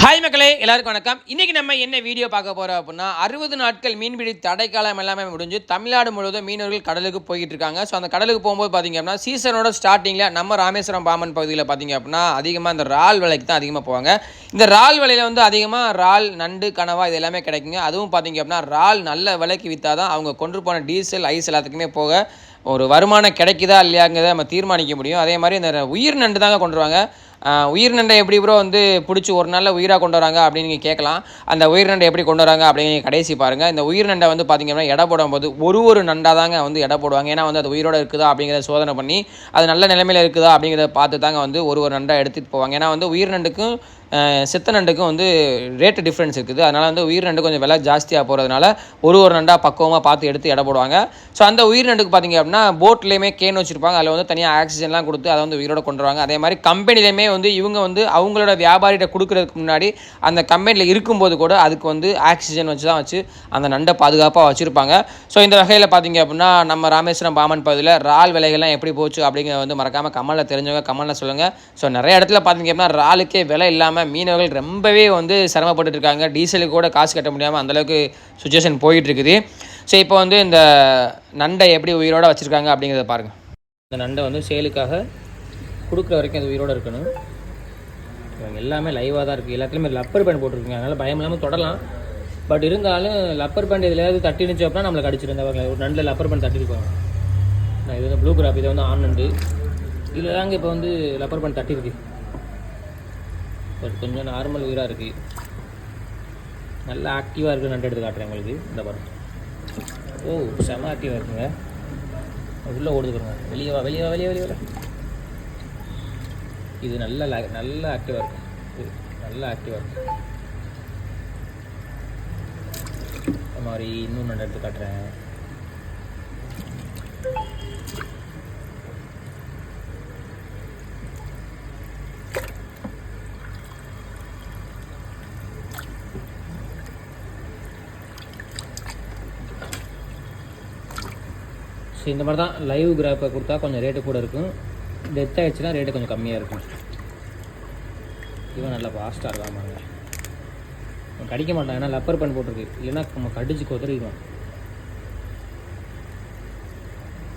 Hi மக்களே, எல்லாருக்கும் வணக்கம். இன்றைக்கி நம்ம என்ன வீடியோ பார்க்க போகிறோம் அப்படின்னா, 60 நாட்கள் மீன்பிடி தடைக்காலம் எல்லாமே முடிஞ்சு தமிழ்நாடு முழுவதும் மீனவர்கள் கடலுக்கு போய்கிட்டு இருக்காங்க. ஸோ அந்த கடலுக்கு போகும்போது பார்த்திங்க அப்படின்னா, சீசனோட ஸ்டார்டிங்கில் நம்ம ராமேஸ்வரம் பாம்பன் பகுதியில் பார்த்திங்க அப்படின்னா அதிகமாக இந்த இறால் விலைக்கு தான் அதிகமாக போவாங்க. இந்த இறால் விலையில் வந்து அதிகமாக இறால், நண்டு, கனவா இது எல்லாமே கிடைக்குங்க. அதுவும் பார்த்திங்க அப்படின்னா இறால் நல்ல விலைக்கு விற்றா தான் அவங்க கொண்டு போன டீசல், ஐஸ் எல்லாத்துக்குமே போக ஒரு வருமானம் கிடைக்குதா இல்லையாங்கிறத நம்ம தீர்மானிக்க முடியும். அதே மாதிரி இந்த உயிர் நண்டு தாங்க கொண்டு வருவாங்க. உயிர் நண்டை எப்படி ப்ரோ வந்து பிடிச்சி ஒரு நாளில் உயிராக கொண்டு வராங்க அப்படின்னு நீங்கள் கேட்கலாம். அந்த உயிர் நண்டை எப்படி கொண்டு வராங்க அப்படின்னு கடைசி பாருங்கள். இந்த உயிர் நண்டை வந்து பார்த்திங்கன்னா எடை போடும்போது ஒரு நண்டாக தாங்க வந்து எடை போடுவாங்க. ஏன்னா வந்து அது உயிரோடு இருக்குதா அப்படிங்கிறத சோதனை பண்ணி அது நல்ல நிலைமையில் இருக்குதா அப்படிங்கிறத பார்த்து தாங்க வந்து ஒரு நண்டாக எடுத்துகிட்டு போவாங்க. ஏன்னா வந்து உயிர் நண்டுக்கும் சித்த நண்டுக்கும் வந்து ரேட்டு டிஃப்ரென்ஸ் இருக்குது. அதனால் வந்து உயிர் நண்டு கொஞ்சம் விலை ஜாஸ்தியாக போகிறதுனால ஒரு நண்டாக பக்குவமாக பார்த்து எடுத்து எடை போடுவாங்க. ஸோ அந்த உயிர் நண்டுக்கு பார்த்திங்க அப்படின்னா போட்லேயுமே கேன் வச்சுருப்பாங்க. அதில் வந்து தனியாக ஆக்சிஜன்லாம் கொடுத்து அதை வந்து உயிரோடு கொண்டு வருவாங்க. அதே மாதிரி கம்பெனிலையுமே வந்து இவங்க வந்து அவங்களோட வியாபாரிகிட்ட கொடுக்குறதுக்கு முன்னாடி அந்த கம்பெனியில் இருக்கும்போது கூட அதுக்கு வந்து ஆக்சிஜன் வச்சு அந்த நண்டை பாதுகாப்பாக வச்சுருப்பாங்க. ஸோ இந்த வகையில் பார்த்திங்க அப்படின்னா நம்ம ராமேஸ்வரம் பாம்பன் பகுதியில் இறால் விலைகள்லாம் எப்படி போச்சு அப்படிங்கிறத வந்து மறக்காமல் கமலில் தெரிஞ்சவங்க கமலில் சொல்லுங்கள். ஸோ நிறைய இடத்துல பார்த்திங்க அப்படின்னா இறாலுக்கே விலை இல்லாமல் மீனவர்கள் ரொம்பவே வந்து சிரமப்பட்டு இருக்காங்க. டீசலுக்கு கூட காசு கட்ட முடியாமல் அந்தளவுக்கு சுச்சுவேஷன் போயிட்டு இருக்குது. ஸோ இப்போ வந்து இந்த நண்டை எப்படி உயிரோடு வச்சுருக்காங்க அப்படிங்கிறத பாருங்கள். இந்த நண்டை வந்து சேலுக்காக கொடுக்குற வரைக்கும் அது உயிரோடு இருக்கணும். எல்லாமே லைவாக தான் இருக்குது. எல்லாத்துலேயுமே லப்பர் பேண்ட் போட்டிருக்குங்க. அதனால் பயம் இல்லாமல் தொடலாம். பட் இருந்தாலும் லப்பர் பேண்ட் இதில் ஏதாவது தட்டினுச்சு அப்படின்னா நம்மளை கடிச்சிருந்தாங்க. ஒரு நண்டில் லப்பர் பேண்ட் தட்டிருப்பாங்க. இது வந்து ப்ளூ கிராப், இதை வந்து ஆண் நண்டு. இதில் தாங்க இப்போ வந்து லப்பர் பேண்ட் தட்டிருக்கு. பட் கொஞ்சம் நார்மல் உயிராக இருக்குது. நல்லா ஆக்டிவாக இருக்குது. நண்டு எடுத்து காட்டுறேன் உங்களுக்கு. இந்த பாருங்க. செம ஆக்டிவாக இருக்குங்க. உள்ளே ஓடுது பாருங்க. வெளியே இது நல்ல ஆக்டிவாக இருக்கும். இது நல்லா ஆக்டிவாக இருக்கும். இந்த மாதிரி இன்னும் நண்டு எடுத்து காட்டுறேன். ஸோ இந்த மாதிரி தான் லைவ் கிராப்பை கொடுத்தா கொஞ்சம் ரேட்டு கூட இருக்கும். டெத் ஆகிடுச்சுன்னா ரேட்டு கொஞ்சம் கம்மியாக இருக்கும். இவன் நல்லா ஃபாஸ்ட்டாக இருக்கான் பாருங்க. கடிக்க மாட்டான். ஏன்னா லப்பர் பேண்ட் போட்டிருக்கு. இல்லைன்னா நம்ம கடிச்சு கொதறிடுவான்.